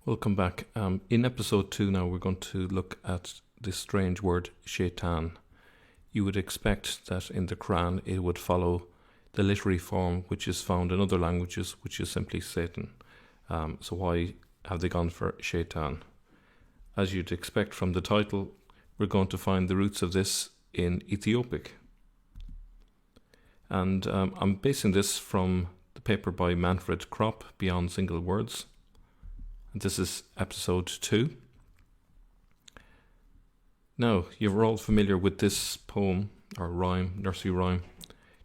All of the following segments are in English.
Welcome back. In episode 2 now, we're going to look at this strange word, Shaytan. You would expect that in the Qur'an it would follow the literary form which is found in other languages, which is simply Satan. So why have they gone for Shaytan? As you'd expect from the title, we're going to find the roots of this in Ethiopic. And I'm basing this from the paper by Manfred Kropp, Beyond Single Words. This is episode 2. Now, you're all familiar with this poem or rhyme, nursery rhyme.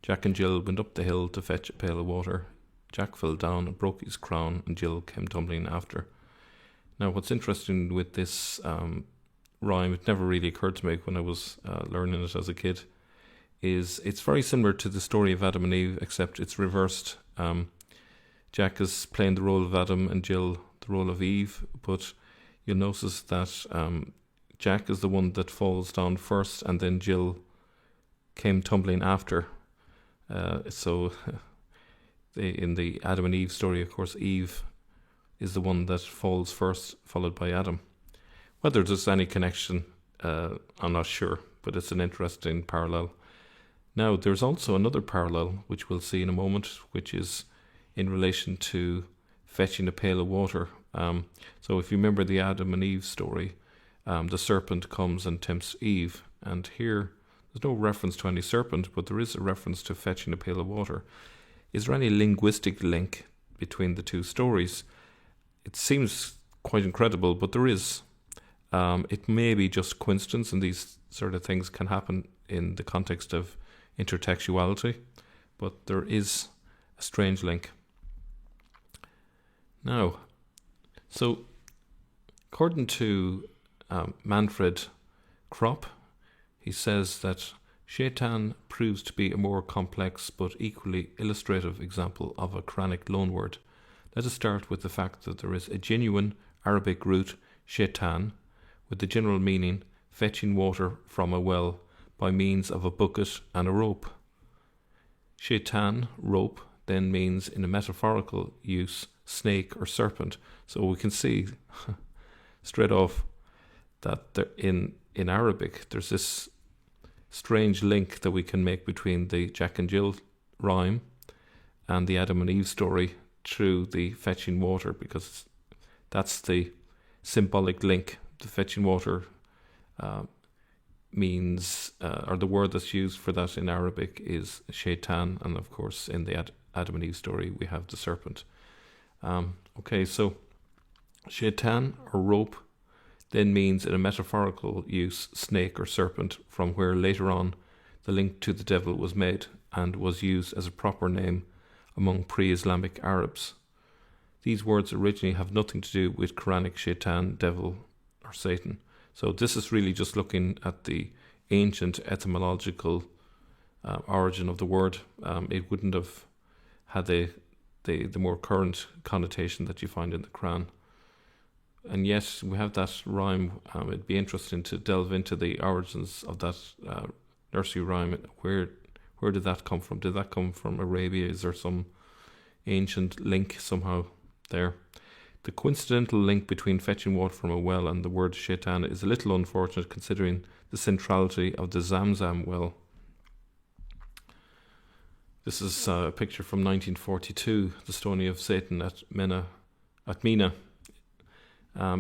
Jack and Jill went up the hill to fetch a pail of water. Jack fell down and broke his crown, and Jill came tumbling after. Now, what's interesting with this rhyme, it never really occurred to me when I was learning it as a kid, is it's very similar to the story of Adam and Eve, except it's reversed. Jack is playing the role of Adam and Jill the role of Eve, but you'll notice that Jack is the one that falls down first, and then Jill came tumbling after. So in the Adam and Eve story, of course, Eve is the one that falls first, followed by Adam. Whether there's any connection, I'm not sure, but it's an interesting parallel. Now, there's also another parallel, which we'll see in a moment, which is in relation to fetching a pail of water. So if you remember the Adam and Eve story, the serpent comes and tempts Eve, and here there's no reference to any serpent, but there is a reference to fetching a pail of water. Is there any linguistic link between the two stories? It seems quite incredible, but there is. It may be just coincidence, and these sort of things can happen in the context of intertextuality, but there is a strange link. Now, so according to Manfred Kropp, he says that Shaytan proves to be a more complex but equally illustrative example of a Quranic loanword. Let us start with the fact that there is a genuine Arabic root, Shaytan, with the general meaning fetching water from a well by means of a bucket and a rope. Shaytan, rope, then means in a metaphorical use snake or serpent. So we can see straight off that in Arabic there's this strange link that we can make between the Jack and Jill rhyme and the Adam and Eve story through the fetching water, because that's the symbolic link. The fetching water means, or the word that's used for that in Arabic is Shaytan, and of course in the Adam and Eve story we have the serpent. Okay, so Shaytan or rope then means in a metaphorical use snake or serpent, from where later on the link to the devil was made and was used as a proper name among pre-Islamic Arabs. These words originally have nothing to do with Quranic Shaytan, devil or Satan. So this is really just looking at the ancient etymological origin of the word. It wouldn't have had the more current connotation that you find in the Qur'an. And yet we have that rhyme. It'd be interesting to delve into the origins of that nursery rhyme. Where did that come from? Did that come from Arabia? Is there some ancient link somehow there? The coincidental link between fetching water from a well and the word Shaytan is a little unfortunate, considering the centrality of the Zamzam well. This is a picture from 1942, the stoning of Satan at Mina,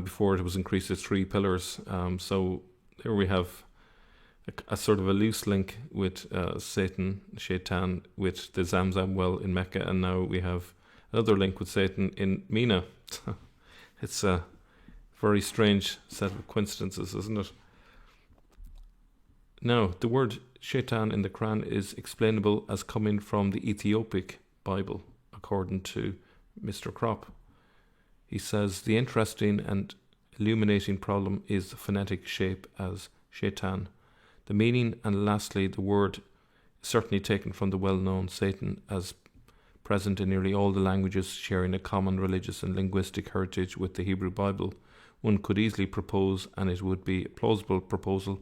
before it was increased to 3 pillars. So there we have a sort of a loose link with Shaytan, with the Zamzam well in Mecca, and now we have another link with Satan in Mina. It's a very strange set of coincidences, isn't it? Now, the word Shaytan in the Qur'an is explainable as coming from the Ethiopic Bible, according to Mr. Kropp. He says the interesting and illuminating problem is the phonetic shape as Shaytan. The meaning, and lastly the word, is certainly taken from the well-known Satan, as present in nearly all the languages sharing a common religious and linguistic heritage with the Hebrew Bible. One could easily propose, and it would be a plausible proposal,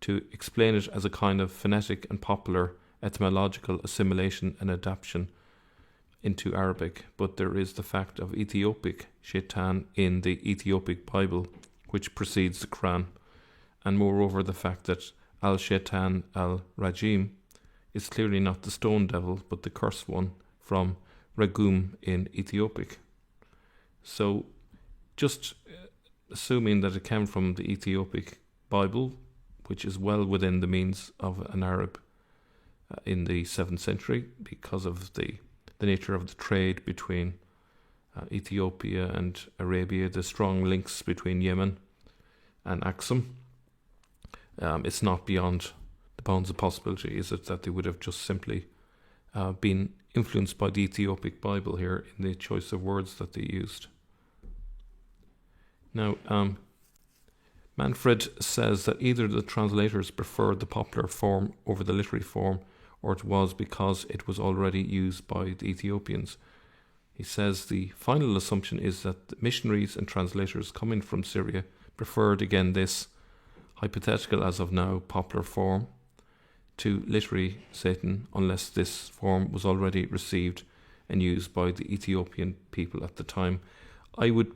to explain it as a kind of phonetic and popular etymological assimilation and adaptation into Arabic, but there is the fact of Ethiopic Shaytan in the Ethiopic Bible, which precedes the Qur'an, and moreover the fact that Al-Shaytan Al-Rajim is clearly not the stone devil, but the cursed one from Regum in Ethiopic. So just assuming that it came from the Ethiopic Bible, which is well within the means of an Arab in the 7th century, because of the nature of the trade between Ethiopia and Arabia, the strong links between Yemen and Aksum. It's not beyond the bounds of possibility, is it, that they would have just simply been influenced by the Ethiopic Bible here in the choice of words that they used. Now, Manfred says that either the translators preferred the popular form over the literary form, or it was because it was already used by the Ethiopians. He says the final assumption is that the missionaries and translators coming from Syria preferred again this hypothetical as of now popular form to literary Satan, unless this form was already received and used by the Ethiopian people at the time. I would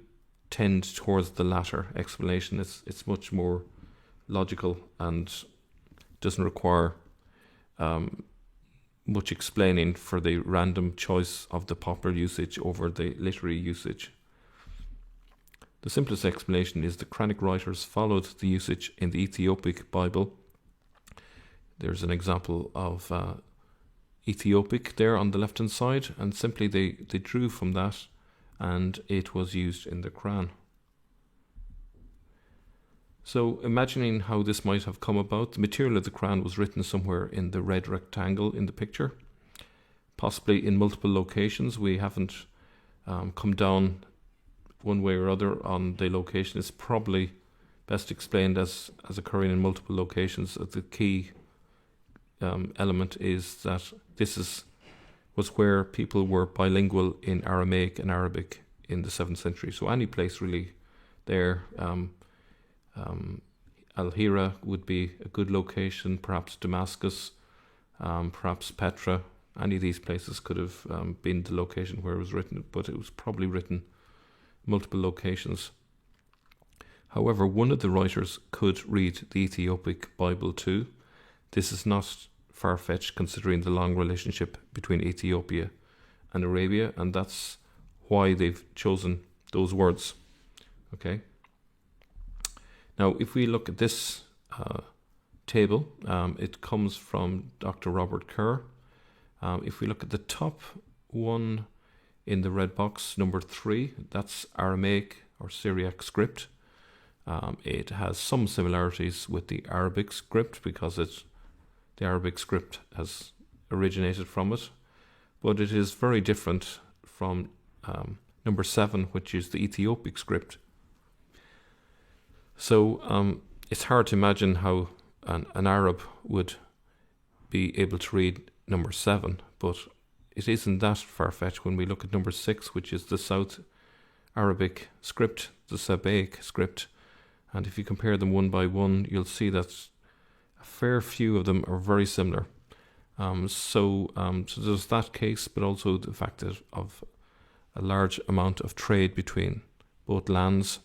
tend towards the latter explanation. It's much more logical and doesn't require much explaining for the random choice of the popular usage over the literary usage. The simplest explanation is the Quranic writers followed the usage in the Ethiopic Bible. There's an example of Ethiopic there on the left hand side, and simply they drew from that, and it was used in the Qur'an. So imagining how this might have come about, the material of the Qur'an was written somewhere in the red rectangle in the picture, possibly in multiple locations. We haven't come down one way or other on the location. It's probably best explained as occurring in multiple locations. The key element is that this was where people were bilingual in Aramaic and Arabic in the 7th century. So any place really there. Al-Hira would be a good location, perhaps Damascus, perhaps Petra. Any of these places could have been the location where it was written, but it was probably written multiple locations. However, one of the writers could read the Ethiopic Bible too. This is not far-fetched considering the long relationship between Ethiopia and Arabia, and that's why they've chosen those words. Okay. Now, if we look at this table, it comes from Dr. Robert Kerr. If we look at the top one in the red box, number 3, that's Aramaic or Syriac script. It has some similarities with the Arabic script because the Arabic script has originated from it, but it is very different from number 7, which is the Ethiopic script. So it's hard to imagine how an Arab would be able to read number 7, but it isn't that far-fetched when we look at number 6, which is the South Arabic script, the Sabaic script. And if you compare them one by one, you'll see that a fair few of them are very similar. So there's that case, but also the fact that of a large amount of trade between both lands.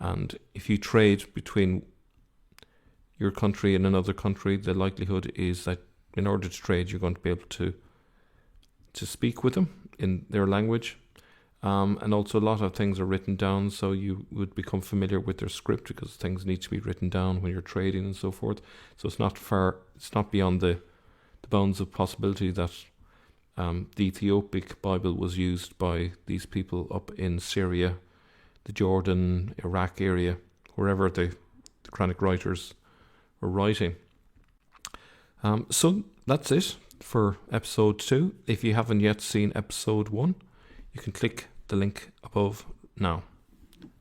And if you trade between your country and another country, the likelihood is that in order to trade, you're going to be able to speak with them in their language. And also a lot of things are written down, so you would become familiar with their script because things need to be written down when you're trading and so forth. So it's not beyond the bounds of possibility that the Ethiopic Bible was used by these people up in Syria, the Jordan, Iraq area, wherever the Quranic writers were writing. So that's it for episode 2. If you haven't yet seen episode 1, you can click the link above now.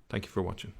Thank you for watching.